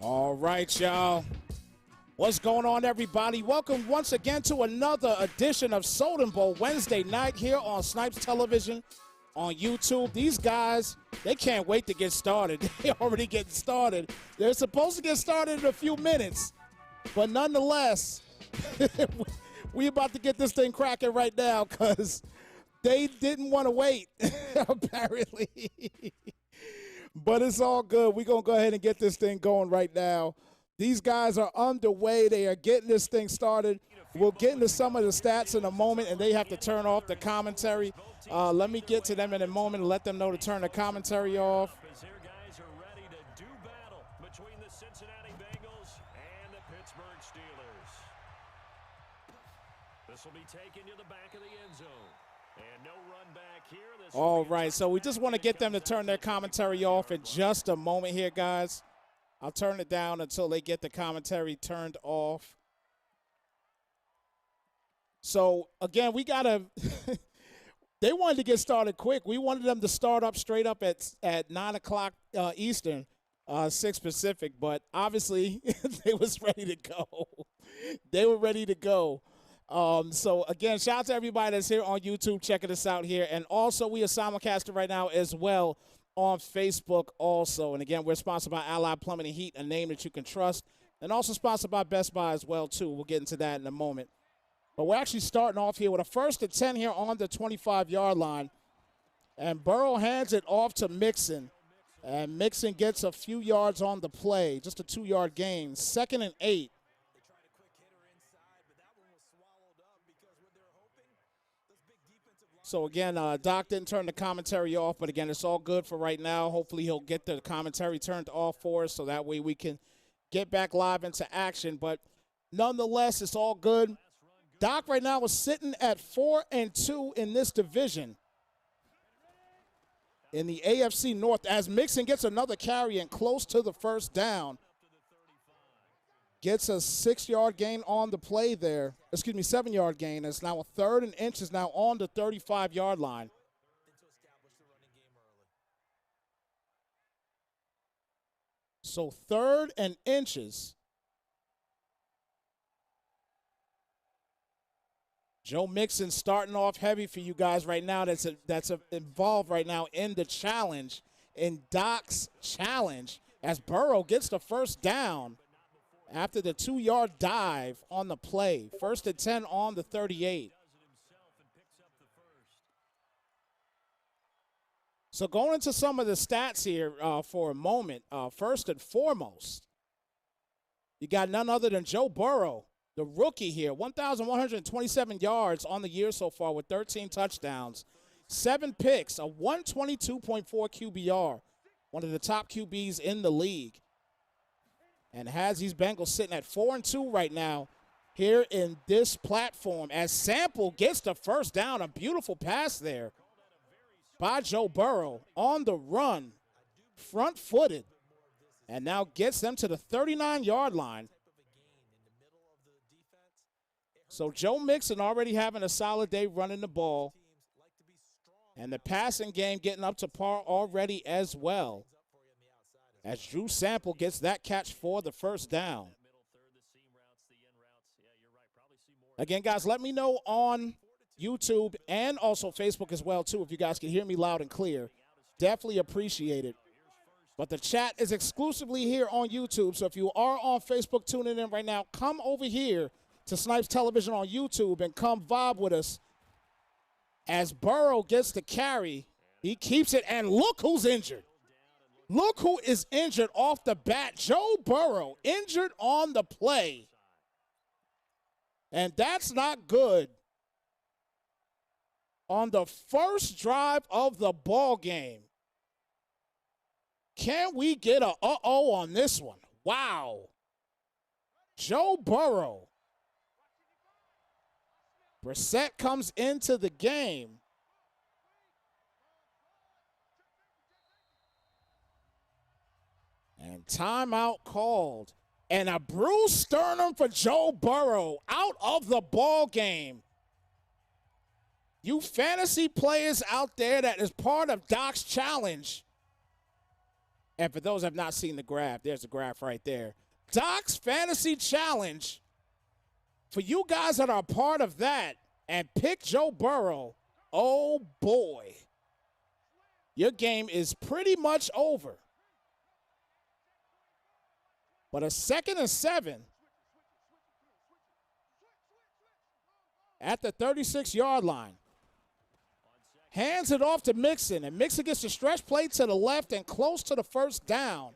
All right, y'all. What's going on, everybody? Welcome once again to another edition of Sodenbowl Wednesday night here on Snipes Television on YouTube. These guys, they can't wait to get started. They already getting started. They're supposed to get started in a few minutes, but nonetheless, we about to get this thing cracking right now because they didn't want to wait, apparently. But it's all good. We're going to go ahead and get this thing going right now. These guys are underway. They are getting this thing started. We'll get into some of the stats in a moment, and they have to turn off the commentary. Let me get to them in a moment and let them know to turn the commentary off. Their guys are ready to do battle between the Cincinnati Bengals and the Pittsburgh Steelers. This will be taken to the back of the end zone. And no run back here. All right, so we just want to get them to turn their commentary off in just a moment here, guys. I'll turn it down until they get the commentary turned off. So, again, we got to – they wanted to get started quick. We wanted them to start up straight up at 9 o'clock Eastern, 6 Pacific. But, obviously, they was ready to go. They were ready to go. So, again, shout out to everybody that's here on YouTube checking us out here. And also, we are simulcasting right now as well on Facebook also. And, again, we're sponsored by Allied Plumbing and Heat, a name that you can trust. And also sponsored by Best Buy as well, too. We'll get into that in a moment. But we're actually starting off here with a 1st and 10 here on the 25-yard line. And Burrow hands it off to Mixon. And Mixon gets a few yards on the play, just a 2-yard gain. 2nd and 8. So, again, Doc didn't turn the commentary off, but, again, it's all good for right now. Hopefully he'll get the commentary turned off for us so that way we can get back live into action. But, nonetheless, it's all good. Doc right now is sitting at 4-2 in this division in the AFC North as Mixon gets another carry and close to the first down. Gets a 6-yard gain on the play there. 7-yard gain. It's now a 3rd and inches now on the 35-yard line. So 3rd and inches. Joe Mixon starting off heavy for you guys right now. That's involved right now in the challenge, in Doc's challenge, as Burrow gets the first down after the 2-yard dive on the play. 1st and 10 on the 38. So going into some of the stats here for a moment, first and foremost, you got none other than Joe Burrow, the rookie here, 1,127 yards on the year so far with 13 touchdowns, 7 picks, a 122.4 QBR, one of the top QBs in the league. And has these Bengals sitting at 4-2 right now here in this platform as Sample gets the first down. A beautiful pass there by Joe Burrow on the run, front-footed, and now gets them to the 39-yard line. So Joe Mixon already having a solid day running the ball, and the passing game getting up to par already as well, as Drew Sample gets that catch for the first down. Again, guys, let me know on YouTube and also Facebook as well, too, if you guys can hear me loud and clear. Definitely appreciate it. But the chat is exclusively here on YouTube, so if you are on Facebook tuning in right now, come over here to Snipes Television on YouTube and come vibe with us. As Burrow gets the carry, he keeps it, and look who's injured. Look who is injured off the bat. Joe Burrow injured on the play. And that's not good. On the first drive of the ball game. Can we get a uh-oh on this one? Wow. Joe Burrow. Brissett comes into the game. And timeout called. And a bruised sternum for Joe Burrow out of the ball game. You fantasy players out there that is part of Doc's challenge, And for those who have not seen the graph, there's the graph right there. Doc's Fantasy Challenge. For you guys that are a part of that and pick Joe Burrow, oh boy, your game is pretty much over. But a 2nd and 7 at the 36-yard line. Hands it off to Mixon, and Mixon gets the stretch play to the left and close to the first down.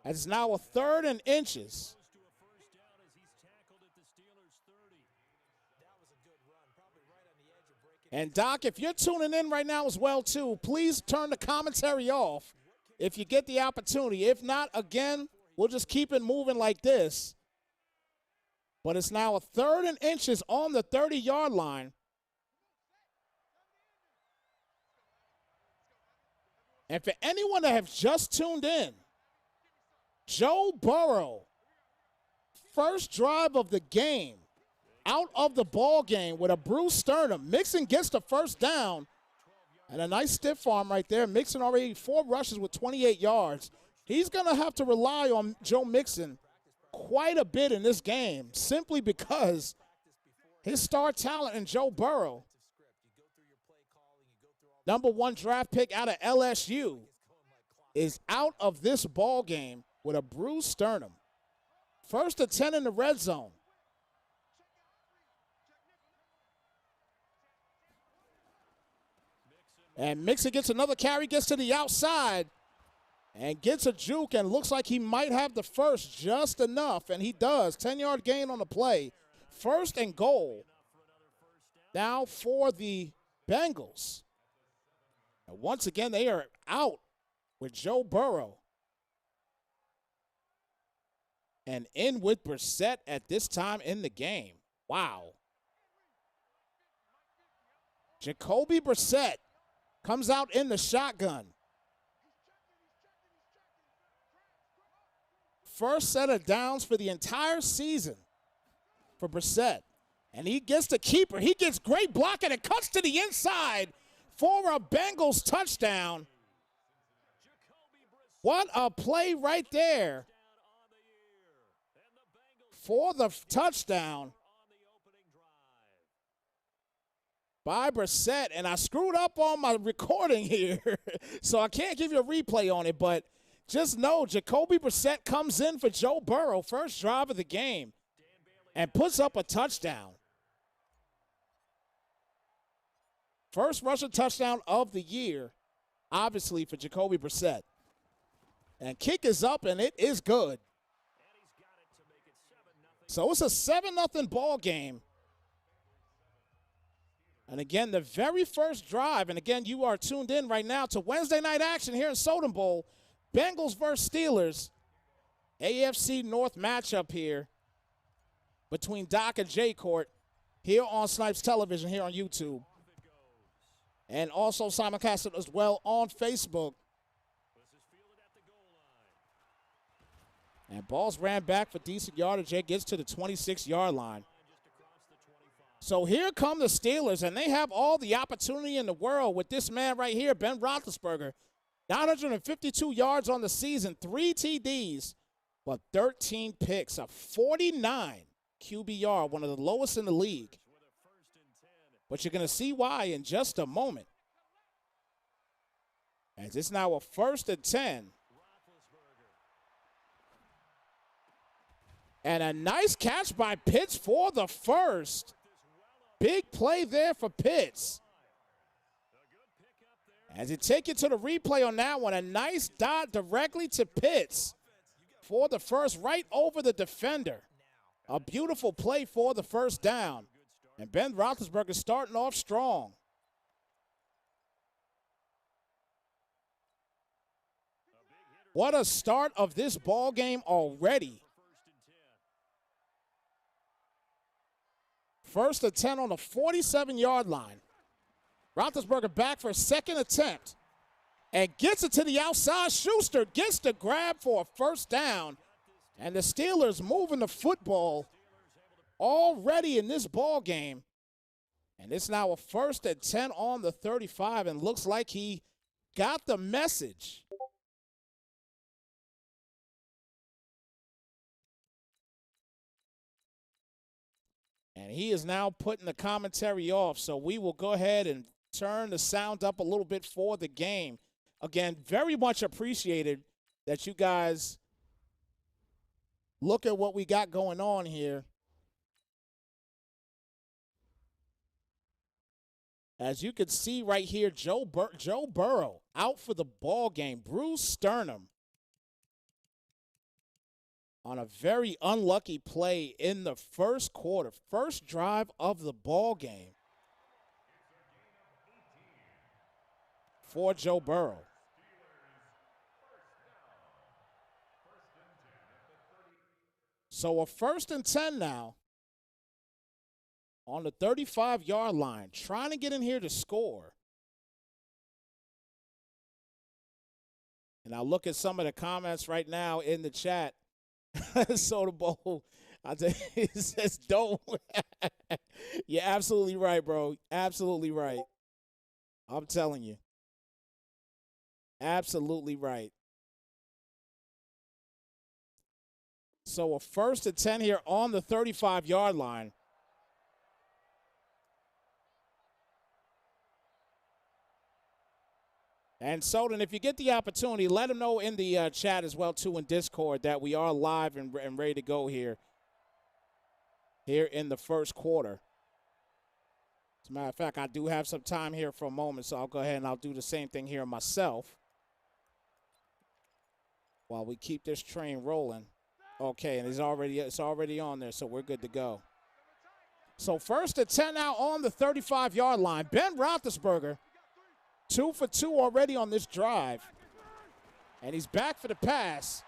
It's now a 3rd and inches. And, Doc, if you're tuning in right now as well, too, please turn the commentary off if you get the opportunity. If not, again, we'll just keep it moving like this. But it's now a 3rd and inches on the 30-yard line. And for anyone that have just tuned in, Joe Burrow, first drive of the game, out of the ball game with a bruised sternum. Mixon gets the first down, and a nice stiff arm right there. Mixon already 4 rushes with 28 yards. He's going to have to rely on Joe Mixon quite a bit in this game, simply because his star talent in Joe Burrow, #1 draft pick out of LSU, is out of this ball game with a bruised sternum. 1st and 10 in the red zone. And Mixon gets another carry, gets to the outside, and gets a juke, and looks like he might have the first just enough, and he does. 10-yard gain on the play. 1st and goal now for the Bengals. And once again, they are out with Joe Burrow. And in with Brissett at this time in the game. Wow. Jacoby Brissett comes out in the shotgun. First set of downs for the entire season for Brissett. And he gets the keeper. He gets great blocking and cuts to the inside for a Bengals touchdown. What a play right there for the touchdown by Brissett. And I screwed up on my recording here, so I can't give you a replay on it. But just know Jacoby Brissett comes in for Joe Burrow, first drive of the game, and puts up a touchdown. First rushing touchdown of the year, obviously, for Jacoby Brissett. And kick is up, and it is good. So it's a 7-0 ball game. And again, the very first drive, and again, you are tuned in right now to Wednesday night action here in Sodenbowl. Bengals versus Steelers. AFC North matchup here between Doc and J Court here on Snipes Television here on YouTube. And also simulcasted as well on Facebook. And balls ran back for decent yardage. It gets to the 26-yard line. So here come the Steelers, and they have all the opportunity in the world with this man right here, Ben Roethlisberger. 952 yards on the season, 3 TDs, but 13 picks, a 49 QBR, one of the lowest in the league. But you're going to see why in just a moment. As it's now a 1st and 10. And a nice catch by Pitts for the first. Big play there for Pitts. As you take it to the replay on that one, a nice dot directly to Pitts for the first, right over the defender. A beautiful play for the first down. And Ben Roethlisberger starting off strong. What a start of this ball game already. 1st and 10 on the 47-yard line. Roethlisberger back for a second attempt and gets it to the outside. Schuster gets the grab for a first down. And the Steelers moving the football already in this ball game. And it's now a 1st and 10 on the 35, and looks like he got the message. And he is now putting the commentary off, so we will go ahead and turn the sound up a little bit for the game. Again, very much appreciated that you guys look at what we got going on here. As you can see right here, Joe Burrow out for the ball game. Bruce Sternum on a very unlucky play in the first quarter, first drive of the ball game for Joe Burrow. So a 1st and 10 now on the 35-yard line, trying to get in here to score. And I'll look at some of the comments right now in the chat. Sodenbowl, he says, don't. You're absolutely right, bro. Absolutely right. I'm telling you. Absolutely right. So a 1st and 10 here on the 35-yard line. And Soden, if you get the opportunity, let them know in the chat as well, too, in Discord, that we are live and ready to go here in the first quarter. As a matter of fact, I do have some time here for a moment, so I'll go ahead and I'll do the same thing here myself while we keep this train rolling. Okay, and it's already on there, so we're good to go. So 1st and 10 now on the 35-yard line. Ben Roethlisberger, 2 for 2 already on this drive. And he's back for the pass.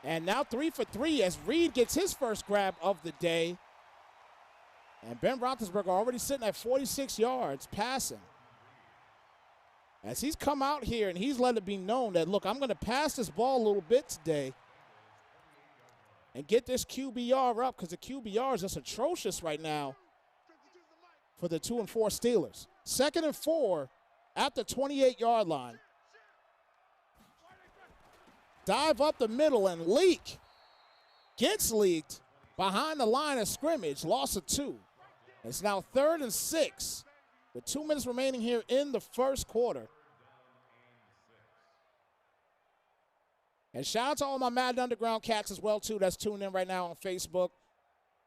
And now 3 for 3 as Reed gets his first grab of the day. And Ben Roethlisberger already sitting at 46 yards passing. As he's come out here and he's let it be known that, look, I'm going to pass this ball a little bit today and get this QBR up, because the QBR is just atrocious right now for the 2 and 4 Steelers. 2nd and 4 at the 28-yard line. Dive up the middle and leak. Gets leaked behind the line of scrimmage. Loss of 2. It's now 3rd and 6 with 2 minutes remaining here in the first quarter. And shout out to all my Madden Underground cats as well, too, that's tuning in right now on Facebook.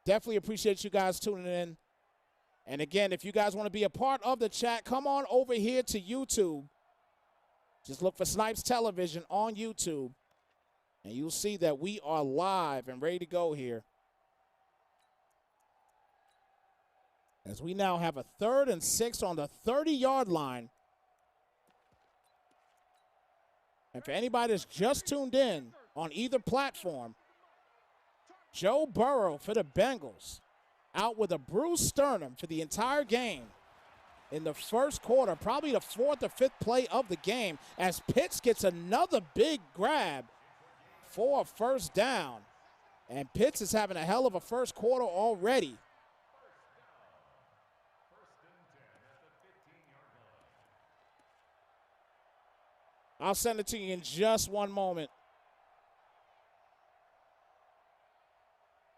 Definitely appreciate you guys tuning in. And again, if you guys want to be a part of the chat, come on over here to YouTube. Just look for Snipes Television on YouTube, and you'll see that we are live and ready to go here. As we now have a 3rd and 6 on the 30-yard line. And for anybody that's just tuned in on either platform, Joe Burrow for the Bengals out with a bruised sternum for the entire game in the first quarter, probably the 4th or 5th play of the game, as Pitts gets another big grab for a first down. And Pitts is having a hell of a first quarter already. I'll send it to you in just one moment.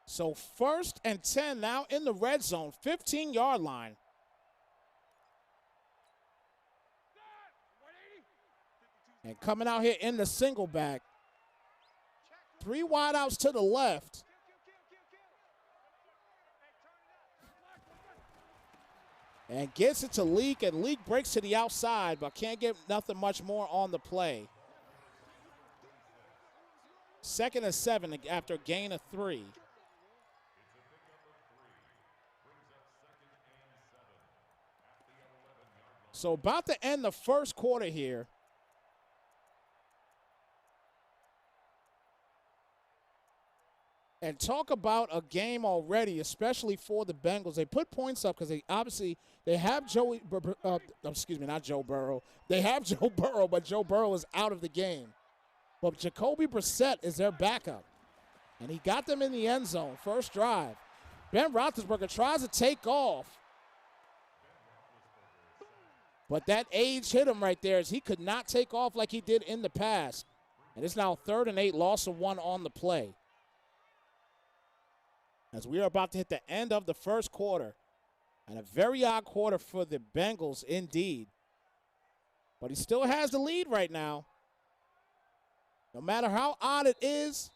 So 1st and 10 now in the red zone, 15-yard line. And coming out here in the single back. 3 wideouts to the left. And gets it to Leak, and Leak breaks to the outside, but can't get nothing much more on the play. 2nd and 7 after a gain of 3. So about to end the first quarter here. And talk about a game already, especially for the Bengals. They put points up because they have not Joe Burrow. They have Joe Burrow, but Joe Burrow is out of the game. But Jacoby Brissett is their backup. And he got them in the end zone, first drive. Ben Roethlisberger tries to take off. But that age hit him right there as he could not take off like he did in the past. And it's now 3rd and 8, loss of 1 on the play. as we are about to hit the end of the first quarter. And a very odd quarter for the Bengals indeed. But he still has the lead right now. No matter how odd it is,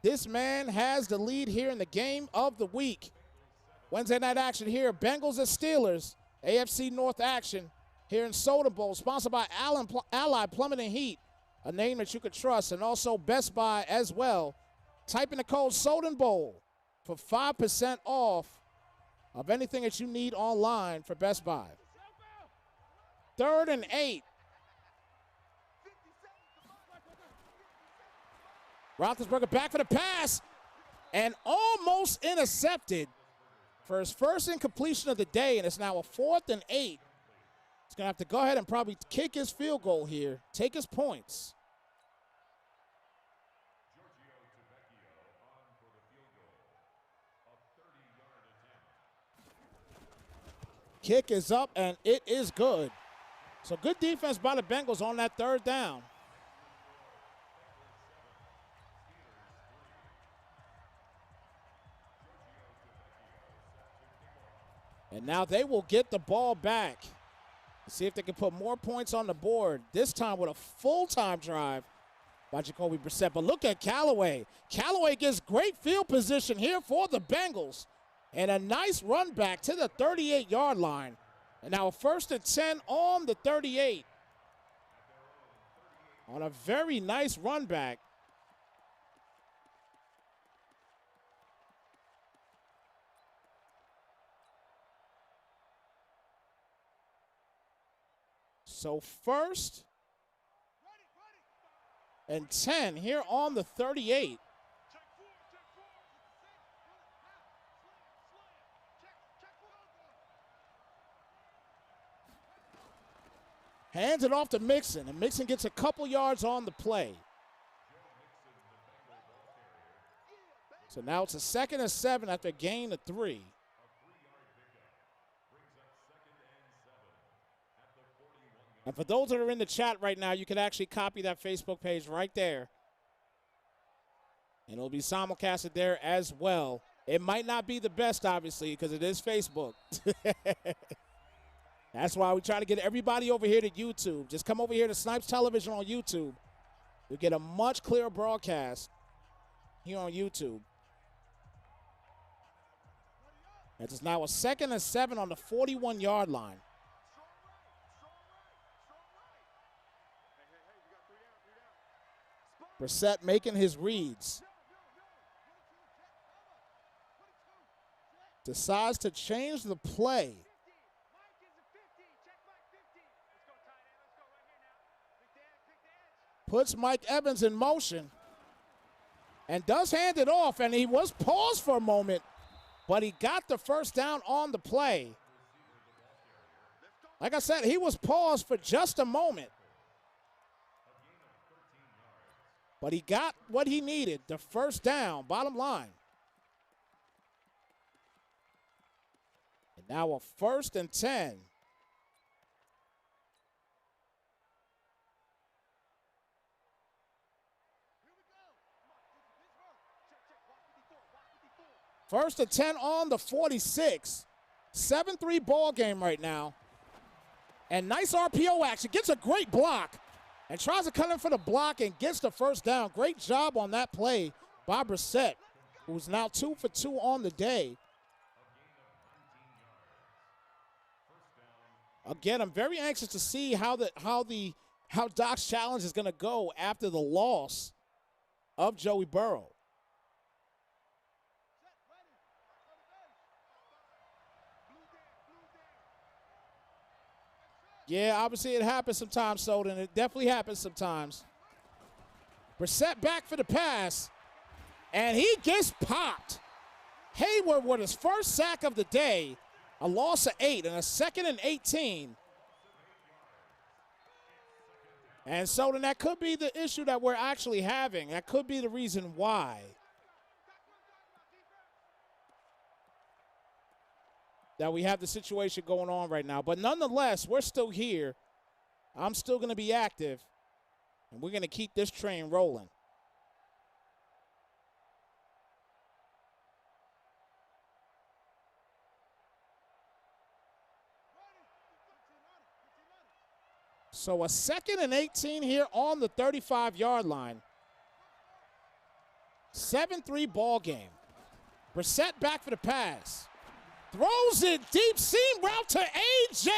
this man has the lead here in the game of the week. Wednesday night action here, Bengals and Steelers, AFC North action here in Sodenbowl, sponsored by Allied Plumbing and Heat, a name that you could trust, and also Best Buy as well. Type in the code Sodenbowl for 5% off of anything that you need online for Best Buy. 3rd and 8. Roethlisberger back for the pass and almost intercepted for his first incompletion of the day, and it's now a 4th and 8. He's going to have to go ahead and probably kick his field goal here, take his points. Kick is up, and it is good. So good defense by the Bengals on that 3rd down. And now they will get the ball back. See if they can put more points on the board, this time with a full-time drive by Jacoby Brissett. But look at Callaway. Callaway gets great field position here for the Bengals. And a nice run back to the 38-yard line. And now a 1st and 10 on the 38. On a very nice run back. So 1st and 10 here on the 38. Hands it off to Mixon, and Mixon gets a couple yards on the play. So now it's a 2nd and 7 after a gain of 3. And for those that are in the chat right now, you can actually copy that Facebook page right there. And it'll be simulcasted there as well. It might not be the best, obviously, because it is Facebook. That's why we try to get everybody over here to YouTube. Just come over here to Snipes Television on YouTube. You'll get a much clearer broadcast here on YouTube. It is now a 2nd and 7 on the 41-yard line. Brissett making his reads. Decides to change the play. Puts Mike Evans in motion and does hand it off, and he was paused for a moment, but he got the 1st down on the play. Like I said, he was paused for just a moment, but he got what he needed, the 1st down, bottom line. And now a 1st and 10. First and 10 on the 46. 7-3 ball game right now. And nice RPO action. Gets a great block. And tries to cut in for the block and gets the 1st down. Great job on that play by Brissett, who's now 2 for 2 on the day. Again, I'm very anxious to see how Doc's challenge is going to go after the loss of Joey Burrow. Yeah, obviously it happens sometimes, Soden. It definitely happens sometimes. Brissett back for the pass, and he gets popped. Hayward with his 1st sack of the day, a loss of 8, and a 2nd and 18. And Soden, that could be the issue that we're actually having. That could be the reason why. That we have the situation going on right now. But nonetheless, we're still here. I'm still going to be active, and we're going to keep this train rolling. So a 2nd and 18 here on the 35-yard line. 7-3 ball game. Brissett back for the pass. Throws it deep seam route to A.J.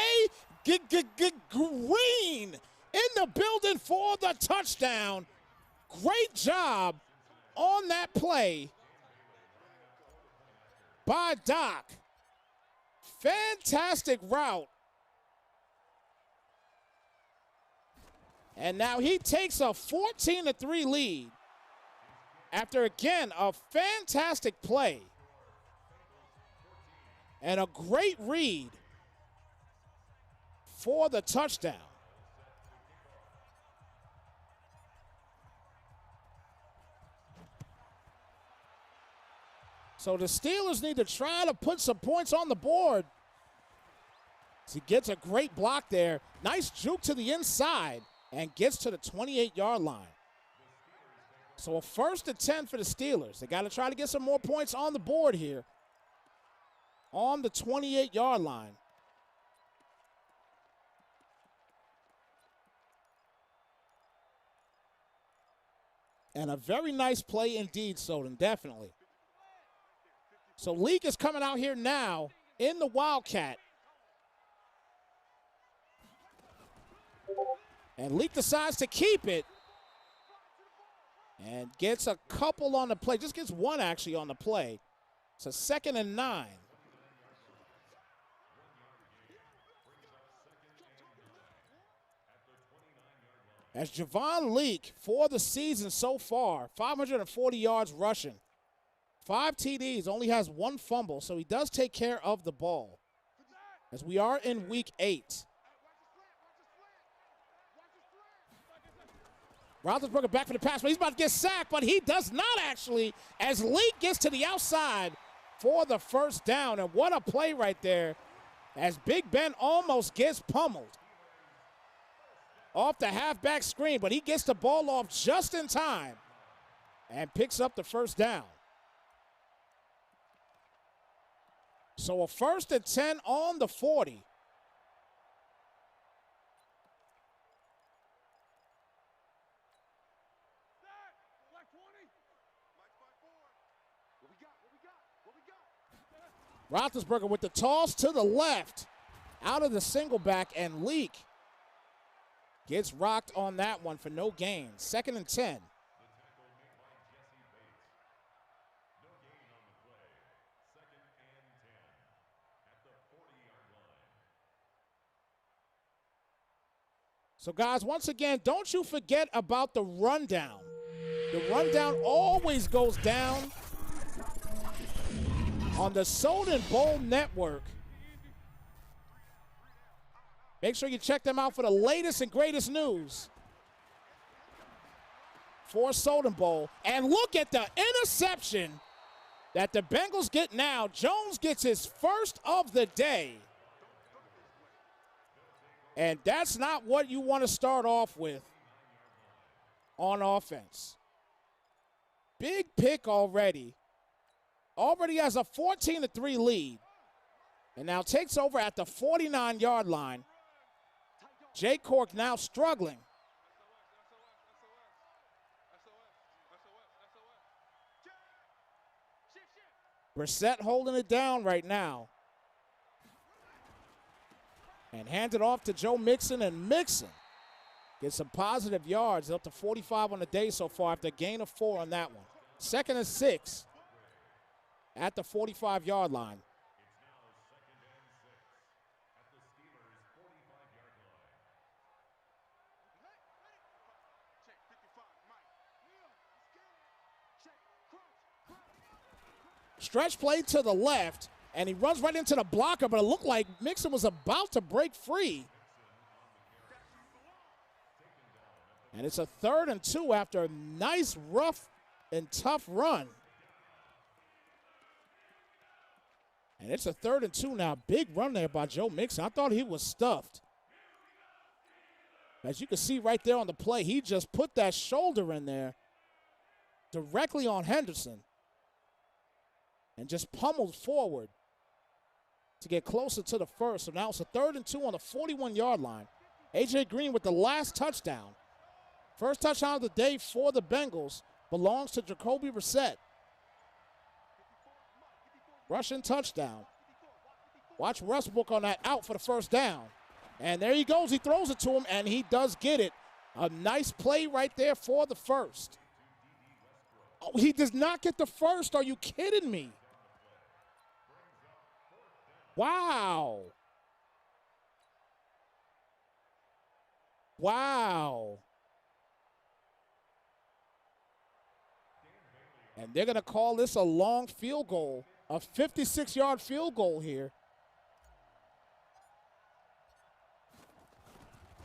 Green in the building for the touchdown. Great job on that play by Doc. Fantastic route. And now he takes a 14-3 lead after, again, a fantastic play and a great read for the touchdown. So the Steelers need to try to put some points on the board. He gets a great block there. Nice juke to the inside and gets to the 28-yard line. So a 1st and 10 for the Steelers. They got to try to get some more points on the board here on the 28-yard line. And a very nice play indeed, Soden, definitely. So Leak is coming out here now in the Wildcat. And Leak decides to keep it and gets a couple on the play. Just gets one actually on the play. It's a 2nd and 9. As Javon Leak, for the season so far, 540 yards rushing, 5 TDs, only has 1 fumble, so he does take care of the ball. As we are in week 8. Roethlisberger back for the pass, but he's about to get sacked, but he does not actually, as Leak gets to the outside for the 1st down. And what a play right there, as Big Ben almost gets pummeled off the halfback screen, but he gets the ball off just in time and picks up the 1st down. So a 1st and 10 on the 40. Roethlisberger with the toss to the left, out of the single back, and Leak gets rocked on that one for no gain. 2nd and 10. So, guys, once again, don't you forget about the rundown. The rundown always goes down on the Sodenbowl Network. Make sure you check them out for the latest and greatest news for Sodenbowl. And look at the interception that the Bengals get now. Jones gets his 1st of the day. And that's not what you want to start off with on offense. Big pick already. Already has a 14-3 lead. And now takes over at the 49-yard line. Jay Cork now struggling. Brissett holding it down right now. And hands it off to Joe Mixon, and Mixon gets some positive yards, up to 45 on the day so far after a gain of 4 on that one. 2nd and 6 at the 45-yard line. Stretch play to the left, and he runs right into the blocker, but it looked like Mixon was about to break free. And it's a 3rd and 2 after a nice, rough, and tough run. And it's a 3rd and 2 now. Big run there by Joe Mixon. I thought he was stuffed. As you can see right there on the play, he just put that shoulder in there directly on Henderson and just pummeled forward to get closer to the 1st. So now it's a 3rd and 2 on the 41-yard line. A.J. Green with the last touchdown. First touchdown of the day for the Bengals belongs to Jacoby Brissett. Rushing touchdown. Watch Westbrook on that out for the first down. And there he goes. He throws it to him, and he does get it. A nice play right there for the first. Oh, he does not get the first. Are you kidding me? Wow. Wow. And they're going to call this a long field goal, a 56-yard field goal here.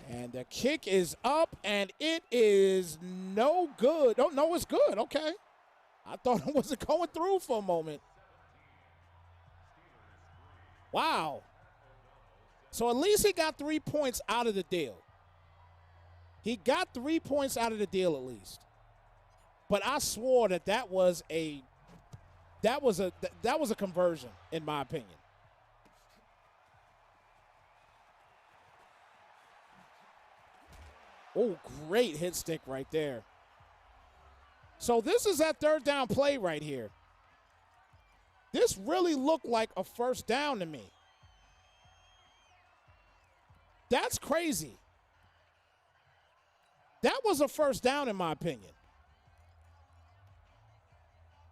And the kick is up, and it is no good. Oh, no, it's good. Okay. I thought it wasn't going through for a moment. Wow. So at least he got 3 points out of the deal. He got 3 points out of the deal at least. But I swore that was a conversion, in my opinion. Oh, great hit stick right there. So this is that third down play right here. This really looked like a first down to me. That's crazy. That was a first down in my opinion.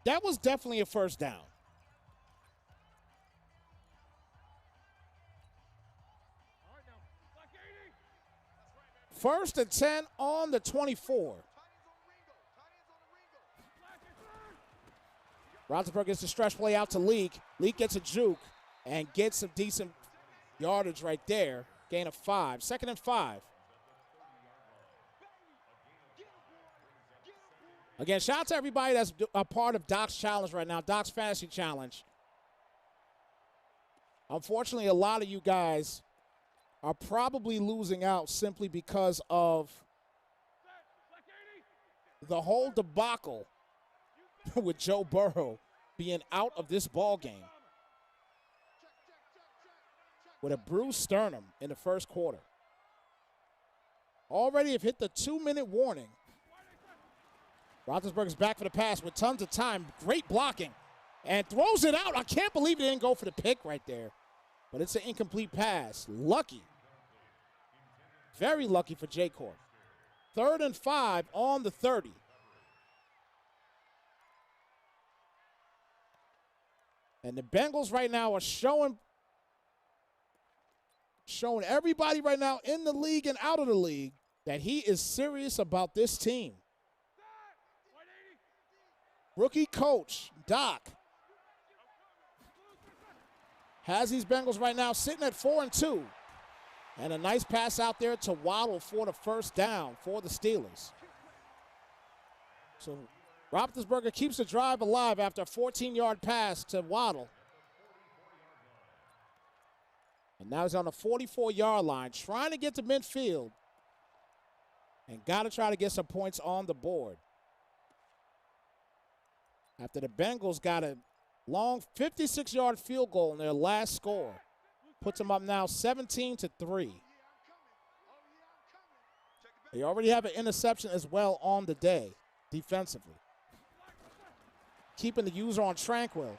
That was definitely a first down. First and 10 on the 24. Roethlisberger gets the stretch play out to Leak. Leak gets a juke and gets some decent yardage right there. Gain of 5. 2nd and 5. Again, shout out to everybody that's a part of Doc's challenge right now, Doc's Fantasy Challenge. Unfortunately, a lot of you guys are probably losing out simply because of the whole debacle with Joe Burrow being out of this ball game with a bruised sternum in the first quarter. Already have hit the 2-minute warning. Roethlisberger's back for the pass with tons of time. Great blocking. And throws it out. I can't believe he didn't go for the pick right there. But it's an incomplete pass. Lucky. Very lucky for J. Corp. 3rd and 5 on the 30. And the Bengals right now are showing everybody right now in the league and out of the league that he is serious about this team. Rookie coach, Doc, has these Bengals right now sitting at 4-2. And a nice pass out there to Waddle for the first down for the Steelers. So Roethlisberger keeps the drive alive after a 14-yard pass to Waddle. And now he's on the 44-yard line, trying to get to midfield. And got to try to get some points on the board. After the Bengals got a long 56-yard field goal in their last score. Puts them up now 17-3. They already have an interception as well on the day, defensively. Keeping the user on tranquil.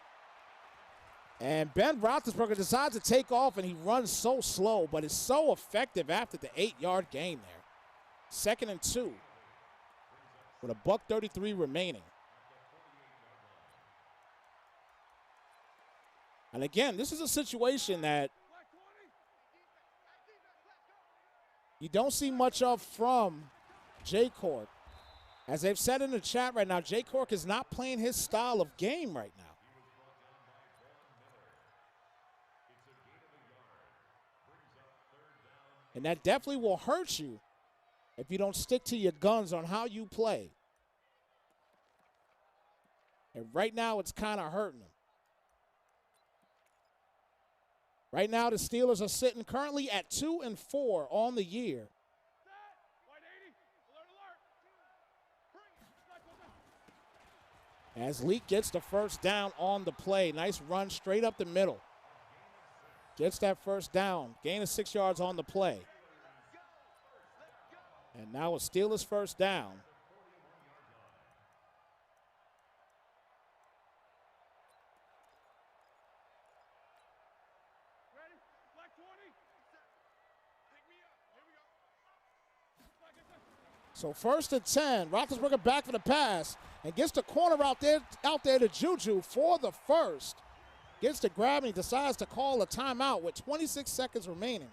And Ben Roethlisberger decides to take off, and he runs so slow, but is so effective after the 8-yard gain there. 2nd and 2 with a $1:33 remaining. And again, this is a situation that you don't see much of from J. Cork. As they've said in the chat right now, J. Cork is not playing his style of game right now. And that definitely will hurt you if you don't stick to your guns on how you play. And right now, it's kind of hurting him. Right now, the Steelers are sitting currently at 2-4 on the year. As Leak gets the first down on the play. Nice run straight up the middle. Gets that first down. Gain of 6 yards on the play. And now a Steelers first down. So 1st and 10. Roethlisberger back for the pass and gets the corner out there to Juju for the first. Gets the grab and he decides to call a timeout with 26 seconds remaining.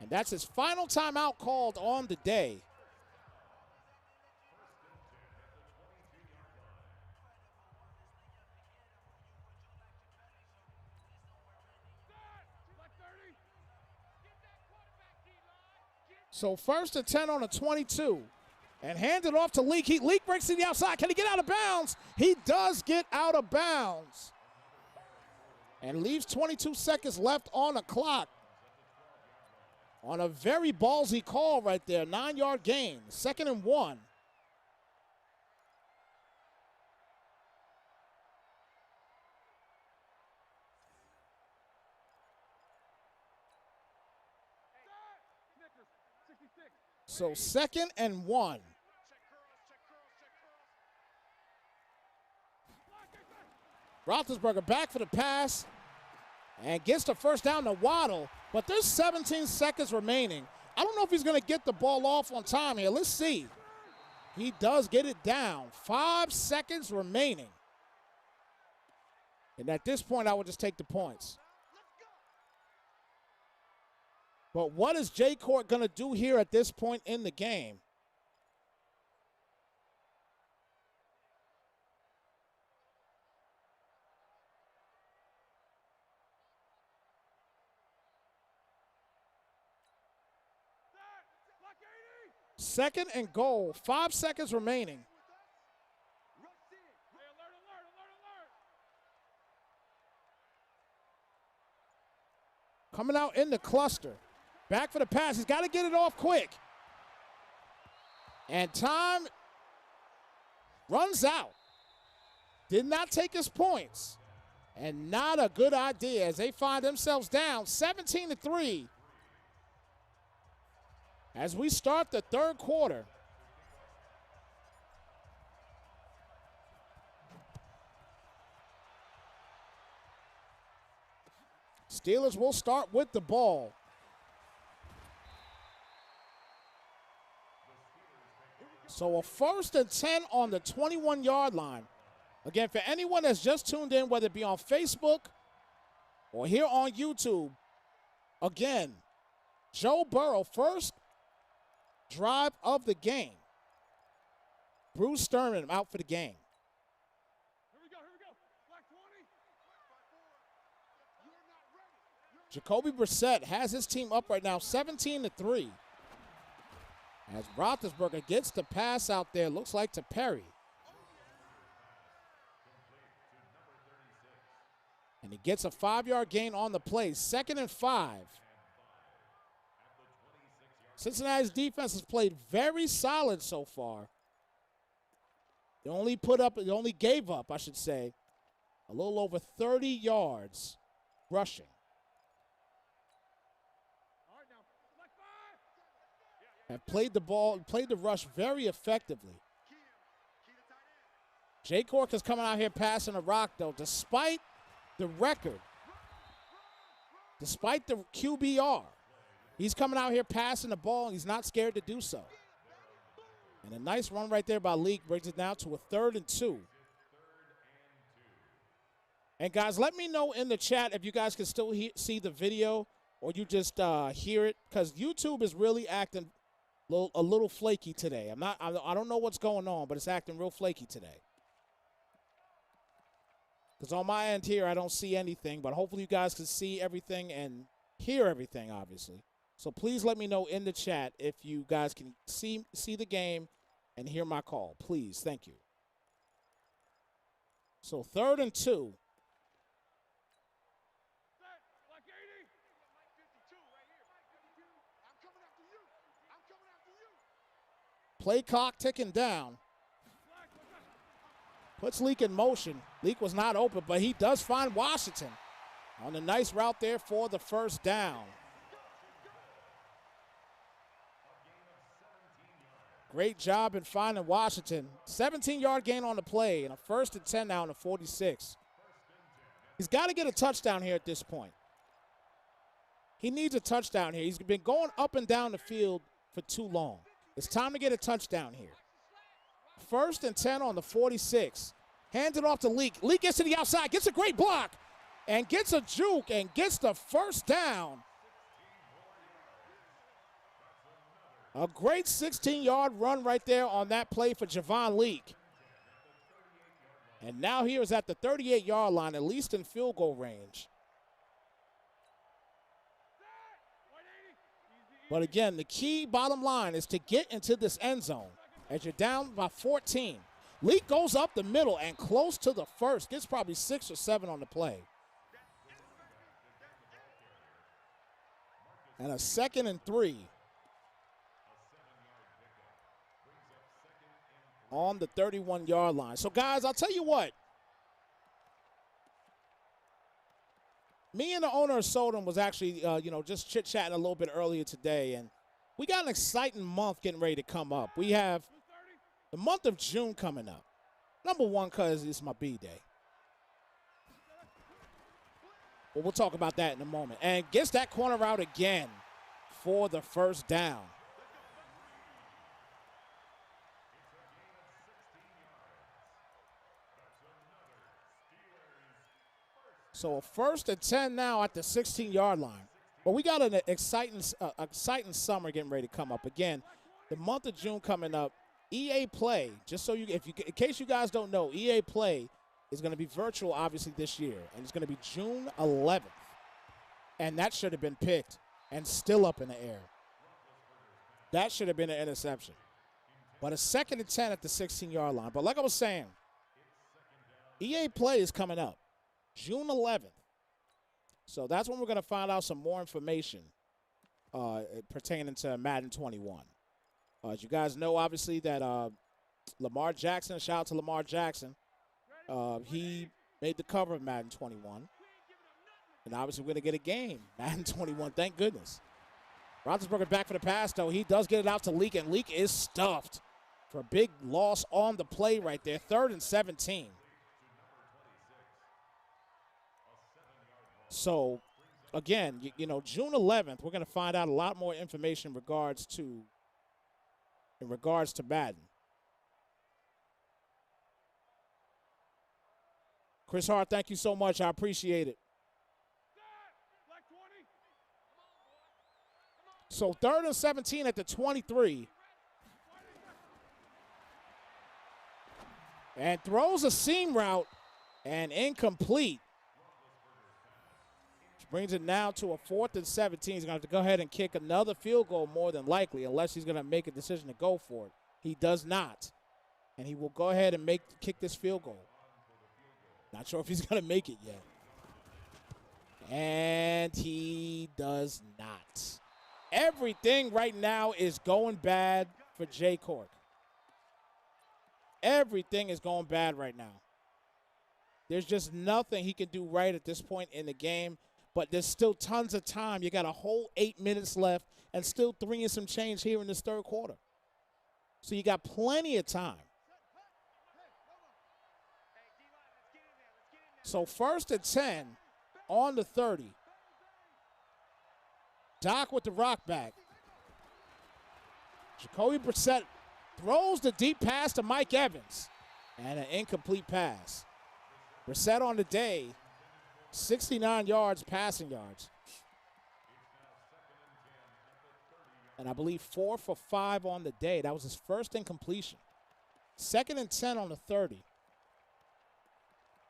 And that's his final timeout called on the day. So 1st and 10 on a 22. And hand it off to Leak. Leak breaks to the outside. Can he get out of bounds? He does get out of bounds. And leaves 22 seconds left on the clock. On a very ballsy call right there. 9-yard gain. 2nd and 1. So 2nd and 1. Roethlisberger back for the pass and gets the first down to Waddle, but there's 17 seconds remaining. I don't know if he's going to get the ball off on time here. Let's see. He does get it down. 5 seconds remaining. And at this point, I would just take the points. But what is Jay Court going to do here at this point in the game? Second and goal, 5 seconds remaining. Coming out in the cluster. Back for the pass. He's got to get it off quick. And time runs out. Did not take his points. And not a good idea as they find themselves down 17-3. As we start the third quarter. Steelers will start with the ball. So a 1st and 10 on the 21-yard line. Again, for anyone that's just tuned in, whether it be on Facebook or here on YouTube, again, Joe Burrow, first drive of the game. Bruce Sturman out for the game. Here we go. Black 20. Jacoby Brissett has his team up right now 17-3. As Roethlisberger gets the pass out there, looks like to Perry. And he gets a 5-yard gain on the play. 2nd and 5. Cincinnati's defense has played very solid so far. They only gave up, I should say, a little over 30 yards rushing. Have played the rush very effectively. Jay Cork is coming out here passing a rock, though, despite the record, despite the QBR. He's coming out here passing the ball, and he's not scared to do so. And a nice run right there by Leak brings it down to a 3rd and 2. And, guys, let me know in the chat if you guys can still see the video or you just hear it, because YouTube is really acting a little flaky today. I don't know what's going on, but it's acting real flaky today. Because on my end here, I don't see anything, but hopefully you guys can see everything and hear everything, obviously. So please let me know in the chat if you guys can see the game and hear my call. Please, thank you. So 3rd and 2. Play clock ticking down. Puts Leak in motion. Leak was not open, but he does find Washington on a nice route there for the first down. Great job in finding Washington. 17-yard gain on the play, and a 1st and 10 now in the 46. He's got to get a touchdown here at this point. He needs a touchdown here. He's been going up and down the field for too long. It's time to get a touchdown here. 1st and 10 on the 46. Hands it off to Leak. Leak gets to the outside, gets a great block, and gets a juke and gets the 1st down. A great 16-yard run right there on that play for Javon Leak. And now he is at the 38-yard line, at least in field goal range. But again, the key bottom line is to get into this end zone as you're down by 14. Leak goes up the middle and close to the 1st. Gets probably 6 or 7 on the play. And a 2nd and 3. On the 31-yard line. So, guys, I'll tell you what. Me and the owner of Soden was actually, just chit-chatting a little bit earlier today, and we got an exciting month getting ready to come up. We have the month of June coming up. Number one, because it's my B-Day. Well, we'll talk about that in a moment. And gets that corner out again for the 1st down. So a 1st and 10 now at the 16-yard line. But we got an exciting summer getting ready to come up. Again, the month of June coming up. EA Play, just so in case you guys don't know, EA Play is going to be virtual, obviously, this year. And it's going to be June 11th. And that should have been picked and still up in the air. That should have been an interception. But a 2nd and 10 at the 16-yard line. But like I was saying, EA Play is coming up. June 11th. So that's when we're going to find out some more information pertaining to Madden 21. As you guys know, obviously, that Lamar Jackson, shout out to Lamar Jackson, he made the cover of Madden 21. And obviously, we're going to get a game, Madden 21, thank goodness. Roethlisberger back for the pass, though. He does get it out to Leak, and Leak is stuffed for a big loss on the play right there, 3rd and 17. So, again, June 11th, we're going to find out a lot more information in regards to Madden. Chris Hart, thank you so much. I appreciate it. So 3rd and 17 at the 23. And throws a seam route and incomplete. Brings it now to a 4th and 17. He's going to have to go ahead and kick another field goal more than likely, unless he's going to make a decision to go for it. He does not. And he will go ahead and kick this field goal. Not sure if he's going to make it yet. And he does not. Everything right now is going bad for Jay Cork. Everything is going bad right now. There's just nothing he can do right at this point in the game. But there's still tons of time. You got a whole 8 minutes left and still 3 and some change here in this 3rd quarter. So you got plenty of time. So 1st and 10 on the 30. Doc with the rock back. Jacoby Brissett throws the deep pass to Mike Evans. And an incomplete pass. Brissett on the day. 69 yards, passing yards. And I believe 4 for 5 on the day. That was his 1st incompletion. 2nd and 10 on the 30.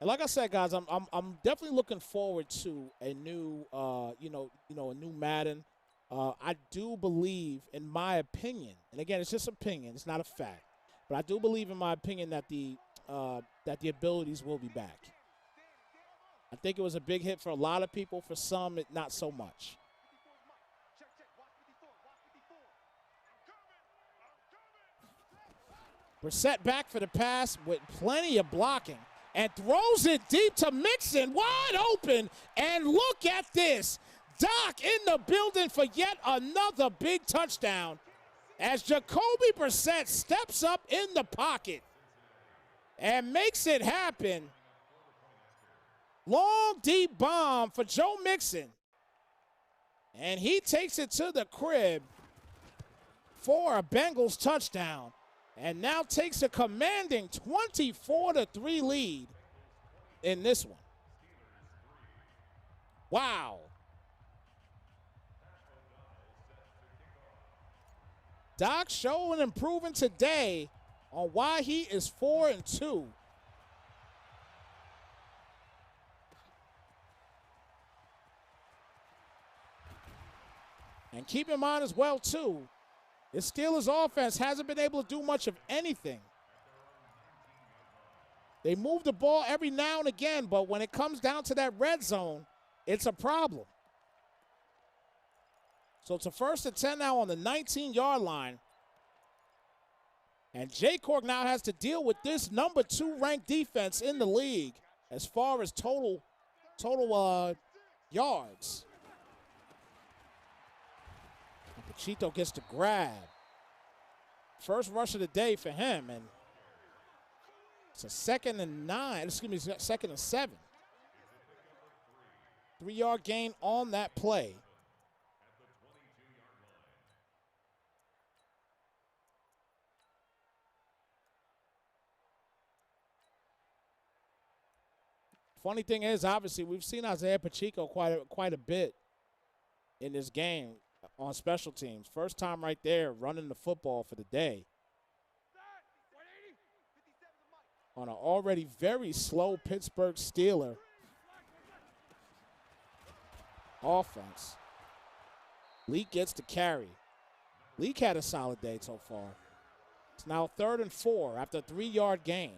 And like I said, guys, I'm definitely looking forward to a new, a new Madden. I do believe, in my opinion, and again, it's just opinion, it's not a fact, but I do believe, in my opinion, that the abilities will be back. I think it was a big hit for a lot of people. For some, not so much. Brissett back for the pass with plenty of blocking and throws it deep to Mixon, wide open. And look at this. Doc in the building for yet another big touchdown. as Jacoby Brissett steps up in the pocket and makes it happen. Long, deep bomb for Joe Mixon. And he takes it to the crib for a Bengals touchdown. And now takes a commanding 24-3 lead in this one. Wow. Doc showing and proving today on why he is 4-2. And keep in mind as well, too, the Steelers offense hasn't been able to do much of anything. They move the ball every now and again, but when it comes down to that red zone, it's a problem. So it's a 1st and 10 now on the 19-yard line. And Jay Cork now has to deal with this number 2 ranked defense in the league as far as total yards. Cheeto gets the grab. First rush of the day for him, and it's a 2nd and 9. Excuse me, 2nd and 7. 3-yard gain on that play. Funny thing is, obviously, we've seen Isaiah Pacheco quite a bit in this game on special teams. First time right there running the football for the day. On an already very slow Pittsburgh Steeler offense. Leak gets the carry. Leak had a solid day so far. It's now 3rd and 4 after a 3-yard gain.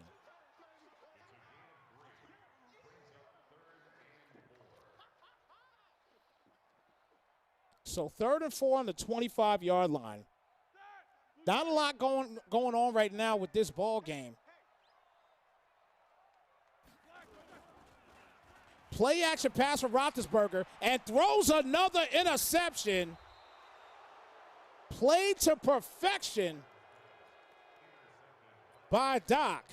So 3rd and 4 on the 25-yard line. Not a lot going on right now with this ball game. Play action pass for Roethlisberger and throws another interception. Played to perfection by Doc.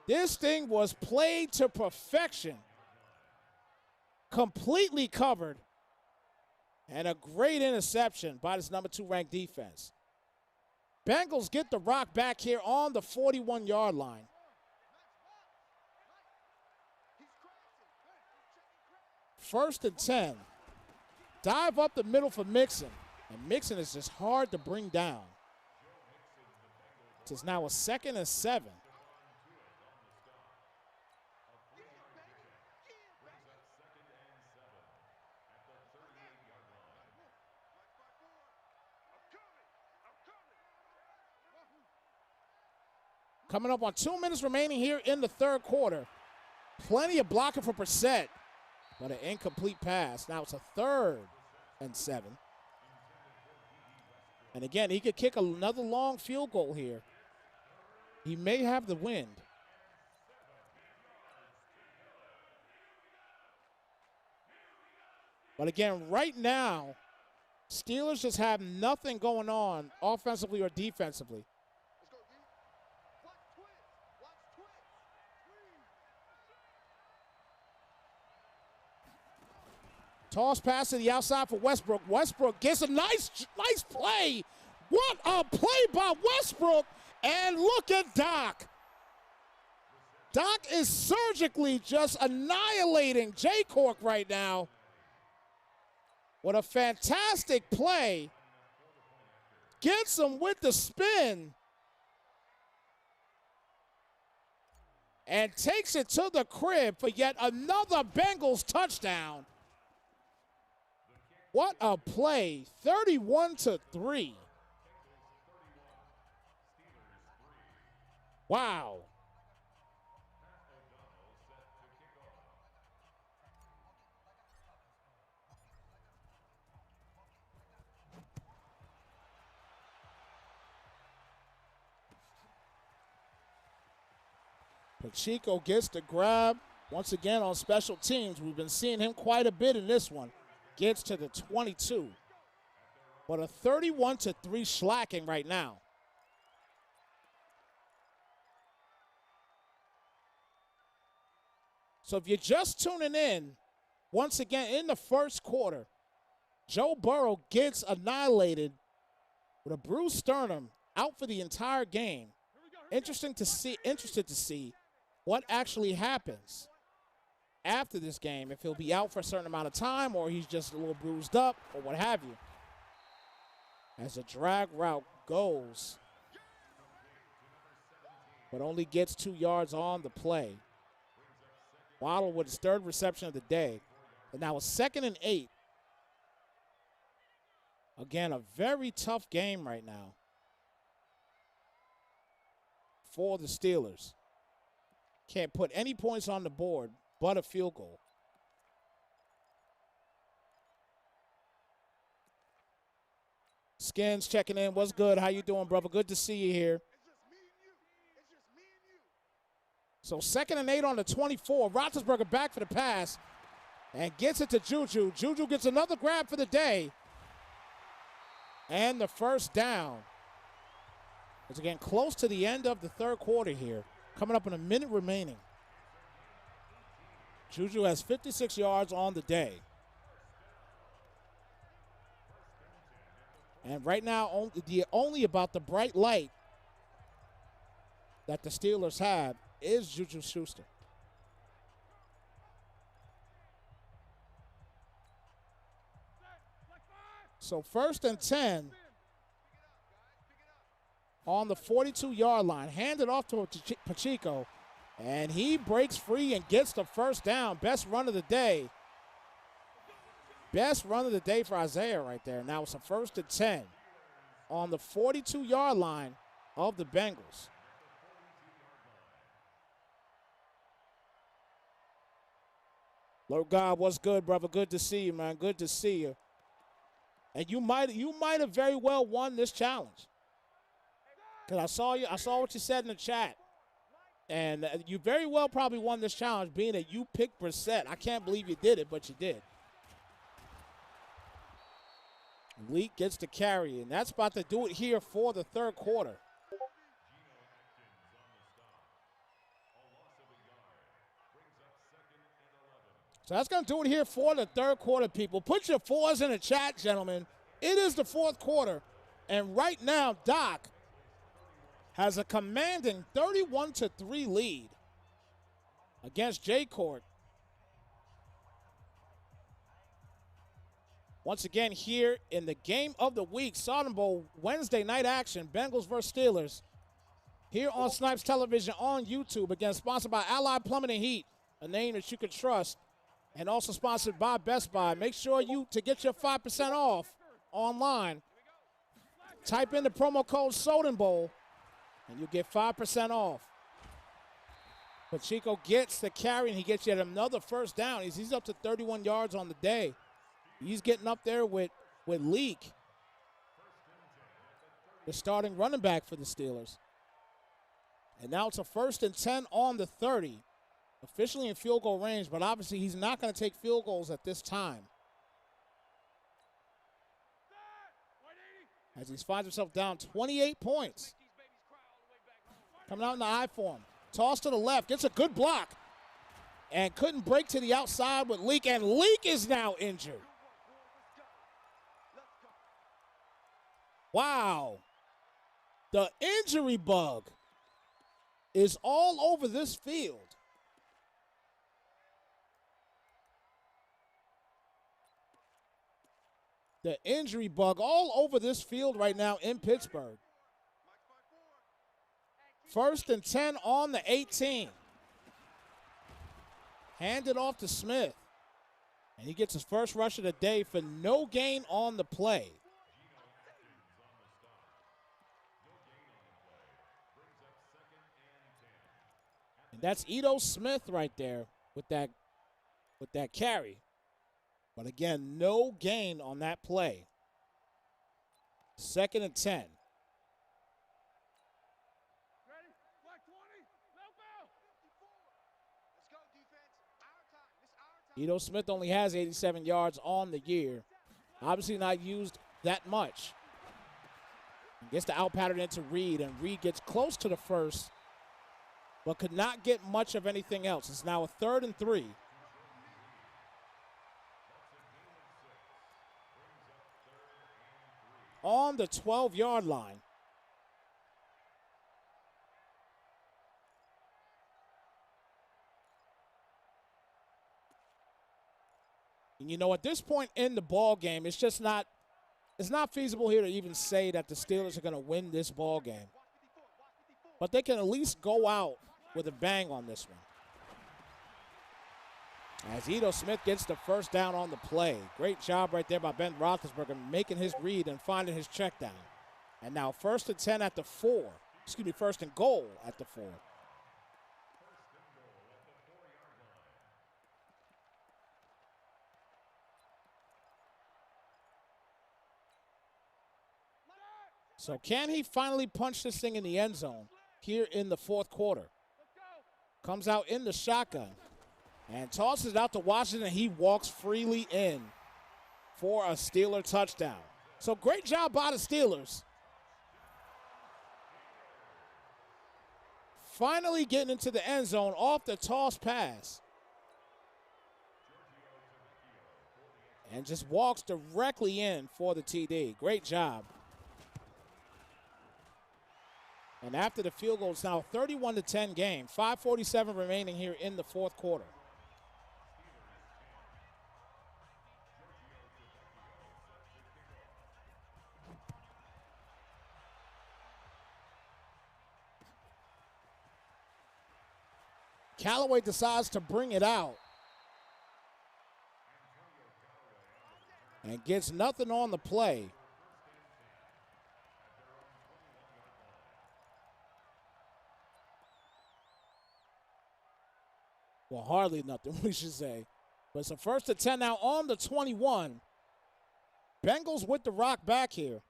This thing was played to perfection. Completely covered. And a great interception by this number 2 ranked defense. Bengals get the rock back here on the 41-yard line. First and 10. Dive up the middle for Mixon. And Mixon is just hard to bring down. It is now a 2nd and 7. Coming up on 2 minutes remaining here in the 3rd quarter. Plenty of blocking for Brissett, but an incomplete pass. Now it's a 3rd and 7. And again, he could kick another long field goal here. He may have the wind. But again, right now, Steelers just have nothing going on offensively or defensively. Toss pass to the outside for Westbrook. Westbrook gets a nice play. What a play by Westbrook. And look at Doc. Doc is surgically just annihilating Jay Cork right now. What a fantastic play. Gets him with the spin. And takes it to the crib for yet another Bengals touchdown. What a play, 31-3. Wow. Pacheco gets the grab once again on special teams. We've been seeing him quite a bit in this one. Gets to the 22. But a 31-3 slacking right now. So if you're just tuning in, once again in the first quarter, Joe Burrow gets annihilated with a bruised sternum, out for the entire game. Interested to see what actually happens after this game, if he'll be out for a certain amount of time or he's just a little bruised up or what have you. As the drag route goes, but only gets 2 yards on the play. Waddle with his third reception of the day. And now a 2nd and 8. Again, a very tough game right now for the Steelers. Can't put any points on the board but a field goal. Skins checking in. What's good? How you doing, brother? Good to see you here. So 2nd and 8 on the 24. Roethlisberger back for the pass and gets it to Juju. Juju gets another grab for the day. And the first down. It's again close to the end of the third quarter here. Coming up in a minute remaining. Juju has 56 yards on the day. And right now, only about the bright light that the Steelers have is Juju Schuster. So 1st and 10 on the 42-yard line. Handed off to Pacheco, and he breaks free and gets the first down. Best run of the day. Best run of the day for Isaiah right there. Now it's a 1st and 10 on the 42-yard line of the Bengals. Lord God, what's good, brother? Good to see you, man. Good to see you. And you might have very well won this challenge. Because I saw what you said in the chat. And you very well probably won this challenge, being that you picked Brissett. I can't believe you did it, but you did. Leak gets the carry, and that's about to do it here for the third quarter. So that's going to do it here for the third quarter, people. Put your 4s in the chat, gentlemen. It is the fourth quarter, and right now, Doc has a commanding 31-3 lead against Jay Court. Once again, here in the game of the week, Sodenbowl Wednesday night action, Bengals versus Steelers. Here on Snipes Television on YouTube, again, sponsored by Allied Plumbing and Heat, a name that you can trust, and also sponsored by Best Buy. Make sure to get your 5% off online, type in the promo code Sodenbowl, and you get 5% off. Pacheco gets the carry, and he gets yet another first down. He's up to 31 yards on the day. He's getting up there with Leak, the starting running back for the Steelers. And now it's a 1st and 10 on the 30. Officially in field goal range, but obviously he's not going to take field goals at this time. As he finds himself down 28 points. Coming out in the I form. Toss to the left, gets a good block. And couldn't break to the outside with Leak, and Leak is now injured. Wow. The injury bug is all over this field. The injury bug all over this field right now in Pittsburgh. 1st and 10 on the 18. Handed off to Smith. And he gets his first rush of the day for no gain on the play. And that's Ito Smith right there with that carry. But again, no gain on that play. 2nd and 10. Ito Smith only has 87 yards on the year. Obviously not used that much. Gets the out pattern into Reed, and Reed gets close to the first, but could not get much of anything else. It's now a 3rd and 3. On the 12-yard line. And you know, at this point in the ball game, it's just not feasible here to even say that the Steelers are going to win this ball game. But they can at least go out with a bang on this one. As Ito Smith gets the first down on the play. Great job right there by Ben Roethlisberger making his read and finding his check down. And now 1st and 10 at the 4. Excuse me, 1st and goal at the 4. So can he finally punch this thing in the end zone here in the 4th quarter? Comes out in the shotgun and tosses it out to Washington. He walks freely in for a Steeler touchdown. So great job by the Steelers. Finally getting into the end zone off the toss pass. And just walks directly in for the TD. Great job. And after the field goal, it's now a 31-10 game. 5:47 remaining here in the 4th quarter. Callaway decides to bring it out. And gets nothing on the play. Well, hardly nothing, we should say. But it's a 1st and 10 now on the 21. Bengals with the rock back here.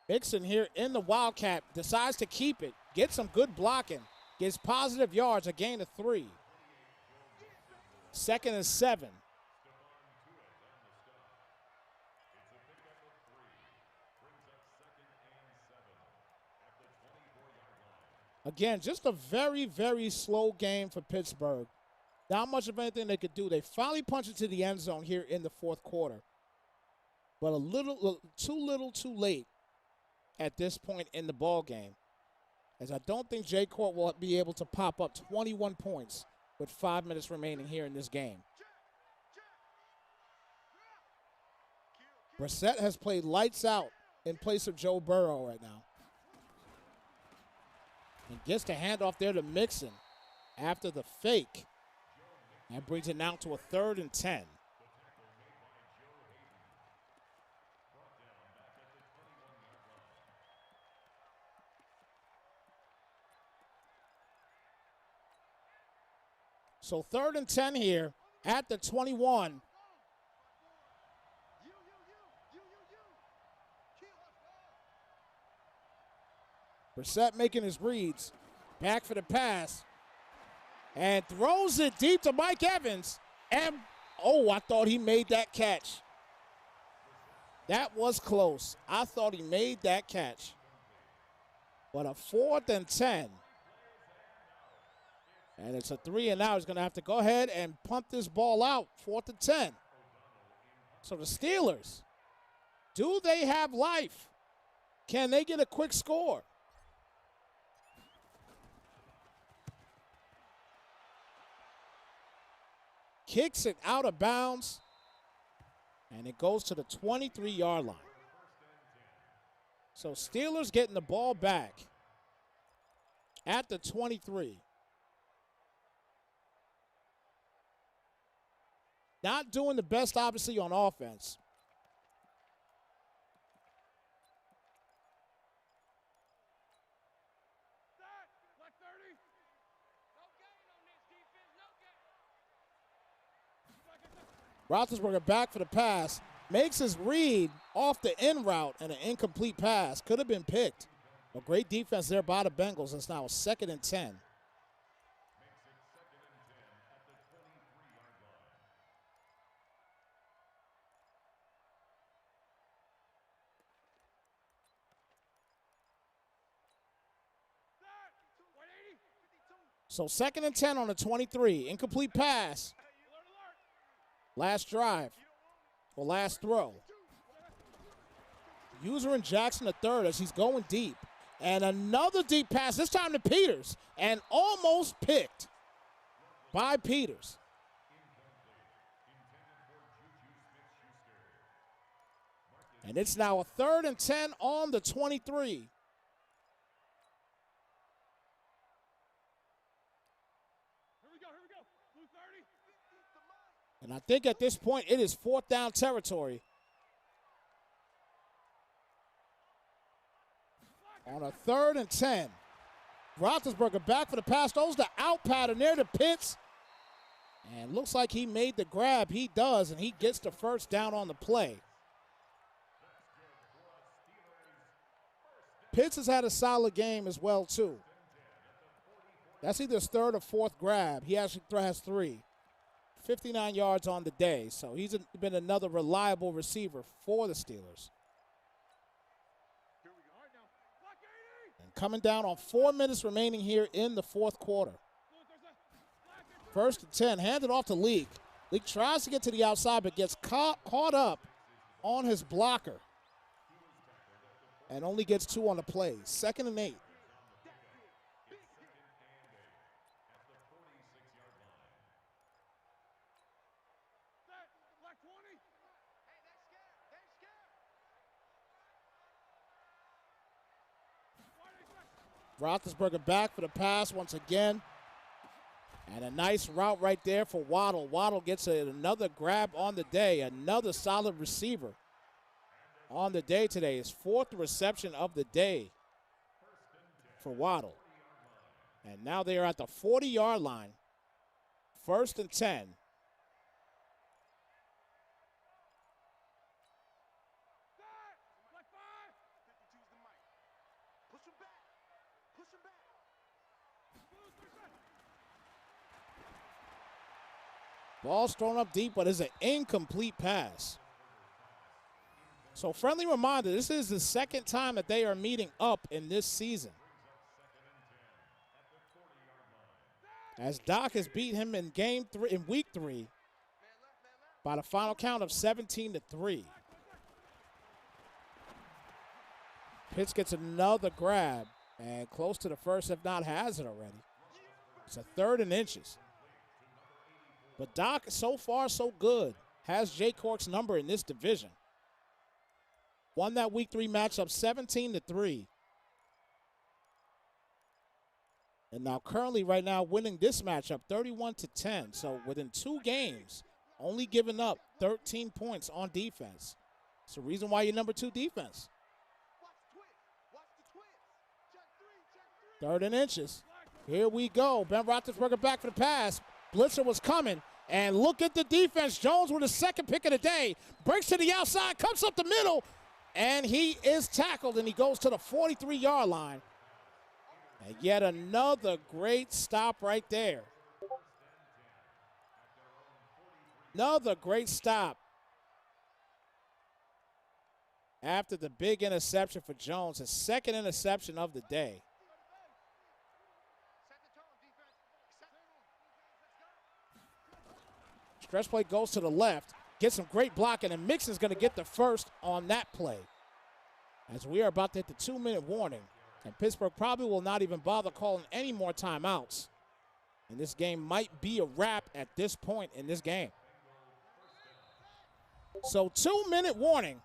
Mixon here in the Wildcat decides to keep it. Gets some good blocking. Gets positive yards, a gain of 3. 2nd and 7. Again, just a very, very slow game for Pittsburgh. Not much of anything they could do. They finally punch it to the end zone here in the 4th quarter. But a little too late at this point in the ball game. As I don't think Jay Court will be able to pop up 21 points with 5 minutes remaining here in this game. Brissett has played lights out in place of Joe Burrow right now. And gets the handoff there to Mixon after the fake. And brings it now to a 3rd and 10. So 3rd and 10 here at the 21. Brissett making his reads. Back for the pass. And throws it deep to Mike Evans. And, oh, I thought he made that catch. That was close. I thought he made that catch. But a 4th and 10. And it's a 3 and out. He's going to have to go ahead and pump this ball out. 4th and 10. So the Steelers, do they have life? Can they get a quick score? Kicks it out of bounds, and it goes to the 23-yard line. So Steelers getting the ball back at the 23. Not doing the best, obviously, on offense. Roethlisberger back for the pass. Makes his read off the in route and an incomplete pass. Could have been picked. A great defense there by the Bengals. It's now 2nd and 10. So 2nd and 10 on the 23. Incomplete pass. Last drive. Or last throw. User and Jackson the third as he's going deep. And another deep pass, this time to Peters. And almost picked by Peters. And it's now a 3rd and 10 on the 23. And I think at this point it is 4th down territory. On a 3rd and 10. Roethlisberger back for the pass. Throws the out pattern near the Pitts. And looks like he made the grab. He does, and he gets the 1st down on the play. Pitts has had a solid game as well, too. That's either his 3rd or 4th grab. He actually has 3. 59 yards on the day, so he's been another reliable receiver for the Steelers. And coming down on 4 minutes remaining here in the 4th quarter. 1st and 10, handed off to Leak. Leak tries to get to the outside, but gets caught up on his blocker. And only gets 2 on the play. 2nd and 8. Roethlisberger back for the pass once again. And a nice route right there for Waddle. Waddle gets another grab on the day. Another solid receiver on the day today. His 4th reception of the day for Waddle. And now they are at the 40-yard line. 1st and 10. Ball's thrown up deep, but it's an incomplete pass. So friendly reminder, this is the 2nd time that they are meeting up in this season. As Doc has beat him in week 3 by the final count of 17-3. Pitts gets another grab and close to the 1st, if not has it already. It's a 3rd and inches. But Doc, so far, so good. Has Jay Cork's number in this division. Won that week 3 matchup 17-3. And now currently right now winning this matchup 31-10. So within 2 games, only giving up 13 points on defense. It's the reason why you're number 2 defense. 3rd and inches. Here we go. Ben Roethlisberger back for the pass. Blitzer was coming, and look at the defense. Jones with his 2nd pick of the day. Breaks to the outside, comes up the middle, and he is tackled, and he goes to the 43-yard line. And yet another great stop right there. Another great stop. After the big interception for Jones, his 2nd interception of the day. Stretch play goes to the left, gets some great blocking, and Mixon's going to get the 1st on that play. As we are about to hit the 2-minute warning, and Pittsburgh probably will not even bother calling any more timeouts. And this game might be a wrap at this point in this game. So 2-minute warning.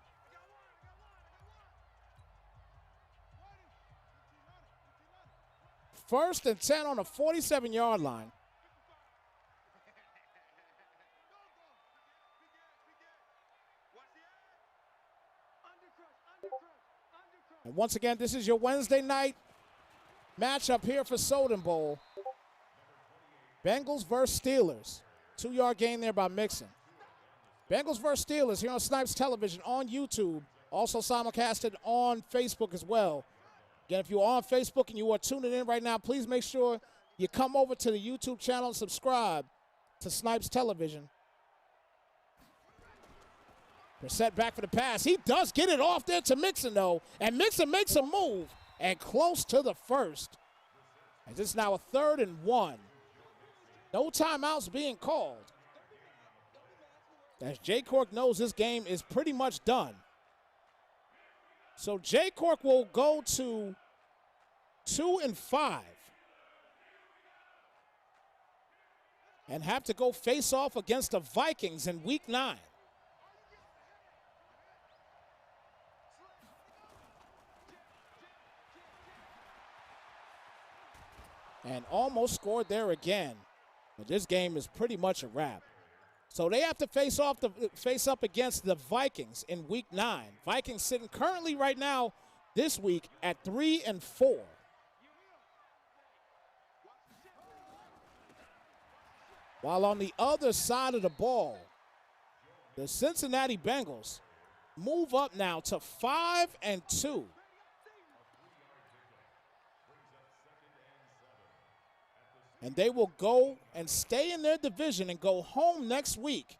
First and 10 on the 47-yard line. And once again, this is your Wednesday night matchup here for Sodenbowl. Bengals versus Steelers. 2-yard gain there by Mixon. Bengals versus Steelers here on Snipes Television on YouTube. Also simulcasted on Facebook as well. Again, if you're on Facebook and you are tuning in right now, please make sure you come over to the YouTube channel and subscribe to Snipes Television. Brissett back for the pass. He does get it off there to Mixon, though. And Mixon makes a move and close to the first. And this is now a 3rd and 1. No timeouts being called. As Jay Cork knows this game is pretty much done. So Jay Cork will go to 2-5 and have to go face off against the Vikings in Week 9. And almost scored there again. But this game is pretty much a wrap. So they have to face up against the Vikings in Week 9. Vikings sitting currently right now this week at 3-4. While on the other side of the ball, the Cincinnati Bengals move up now to 5-2. And they will go and stay in their division and go home next week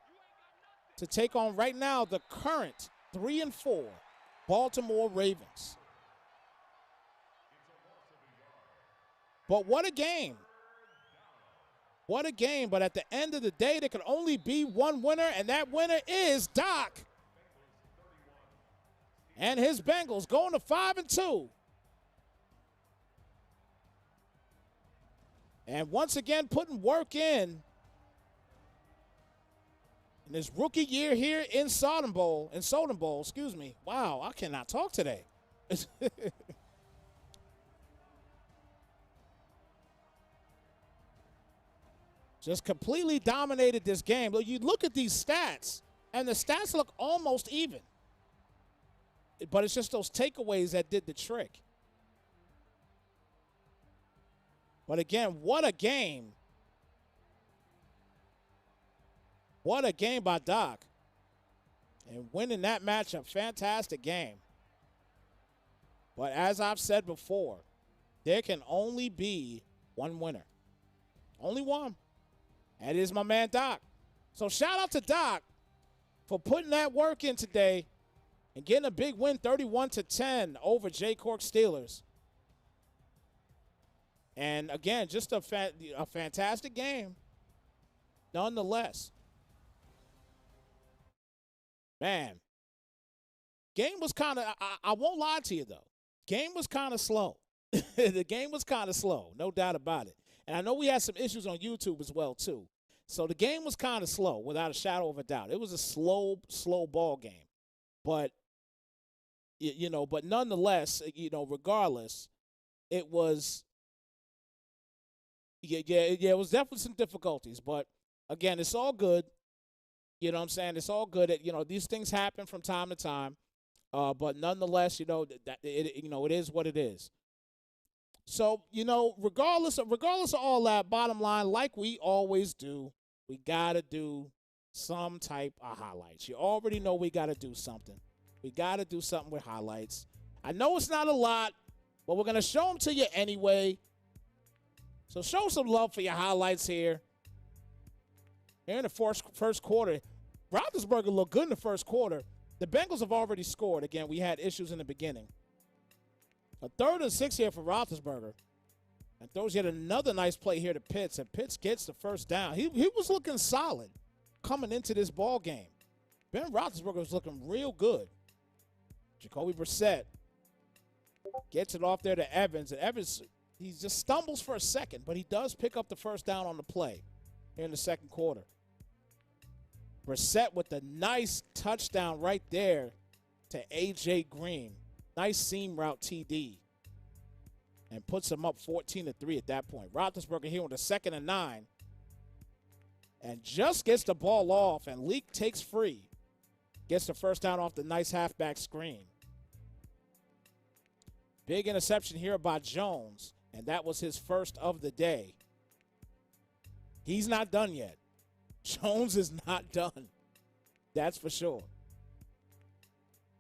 to take on right now the current 3-4 Baltimore Ravens. But what a game. What a game. But at the end of the day, there can only be one winner, and that winner is Doc. And his Bengals going to 5-2. And once again, putting work in his rookie year here in Sodenbowl, excuse me. Wow, I cannot talk today. Just completely dominated this game. You look at these stats, and the stats look almost even. But it's just those takeaways that did the trick. But again, what a game. What a game by Doc. And winning that match, a fantastic game. But as I've said before, there can only be one winner. Only one. That is my man Doc. So shout out to Doc for putting that work in today and getting a big win, 31-10 over Jay Cork Steelers. And again, just a fantastic game, nonetheless. Man, game was kind of, I won't lie to you, though. Game was kind of slow. The game was kind of slow, no doubt about it. And I know we had some issues on YouTube as well, too. So the game was kind of slow, without a shadow of a doubt. It was a slow ball game. But, but nonetheless, regardless, it was... Yeah, it was definitely some difficulties, but again, it's all good. You know what I'm saying? It's all good. These things happen from time to time, but nonetheless, it is what it is. So, regardless of all that, bottom line, like we always do, we gotta do some type of highlights. You already know we gotta do something. We gotta do something with highlights. I know it's not a lot, but we're gonna show them to you anyway. So show some love for your highlights here. Here in the first quarter, Roethlisberger looked good in the first quarter. The Bengals have already scored. Again, we had issues in the beginning. A 3rd and 6 here for Roethlisberger. And throws yet another nice play here to Pitts. And Pitts gets the first down. He was looking solid coming into this ball game. Ben Roethlisberger was looking real good. Jacoby Brissett gets it off there to Evans. And Evans... he just stumbles for a second, but he does pick up the first down on the play here in the second quarter. Brissett with the nice touchdown right there to A.J. Green. Nice seam route TD. And puts him up 14-3 at that point. Roethlisberger here with a 2nd and 9. And just gets the ball off, and Leak takes free. Gets the first down off the nice halfback screen. Big interception here by Jones. And that was his first of the day. He's not done yet. Jones is not done. That's for sure.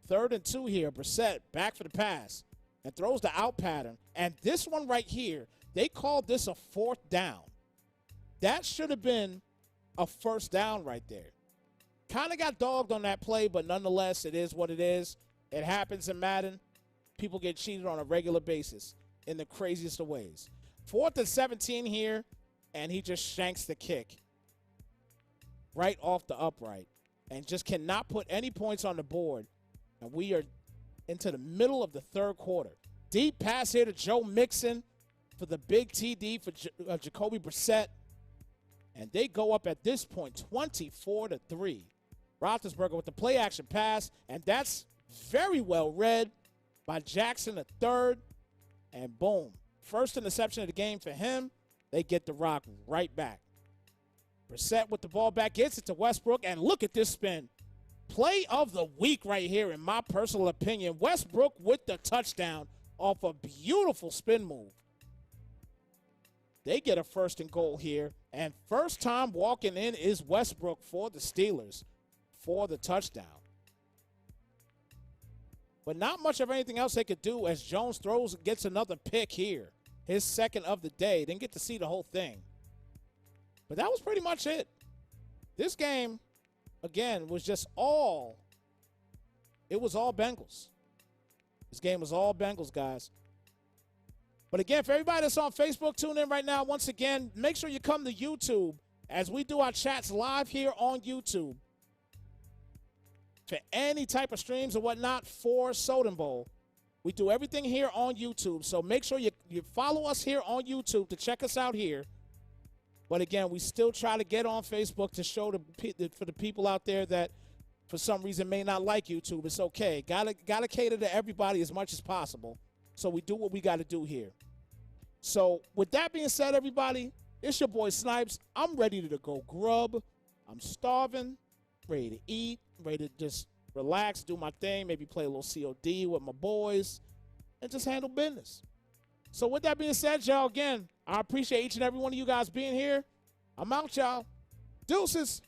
3rd and 2 here. Brissett back for the pass. and throws the out pattern. And this one right here, they called this a 4th down. That should have been a 1st down right there. Kind of got dogged on that play, but nonetheless, it is what it is. It happens in Madden. People get cheated on a regular basis in the craziest of ways. 4th and 17 here, and he just shanks the kick right off the upright and just cannot put any points on the board. And we are into the middle of the 3rd quarter. Deep pass here to Joe Mixon for the big TD for Jacoby Brissett. And they go up at this point 24-3. Roethlisberger with the play action pass, and that's very well read by Jackson III. And boom, first interception of the game for him. They get the rock right back. Brissett with the ball back, gets it to Westbrook, and look at this spin. Play of the week right here, in my personal opinion. Westbrook with the touchdown off a beautiful spin move. They get a 1st and goal here, and first time walking in is Westbrook for the Steelers for the touchdown. But not much of anything else they could do as Jones throws and gets another pick here. His 2nd of the day. Didn't get to see the whole thing. But that was pretty much it. This game, again, was just all Bengals. This game was all Bengals, guys. But again, for everybody that's on Facebook, tune in right now. Once again, make sure you come to YouTube as we do our chats live here on YouTube. For any type of streams or whatnot for Sodenbowl, we do everything here on YouTube. So make sure you follow us here on YouTube to check us out here. But again, we still try to get on Facebook to show for the people out there that for some reason may not like YouTube. It's okay. Gotta cater to everybody as much as possible. So we do what we got to do here. So with that being said, everybody, it's your boy Snipes. I'm ready to go grub. I'm starving, ready to eat, ready to just relax, do my thing, maybe play a little COD with my boys, and just handle business. So with that being said, y'all, again, I appreciate each and every one of you guys being here. I'm out, y'all. Deuces.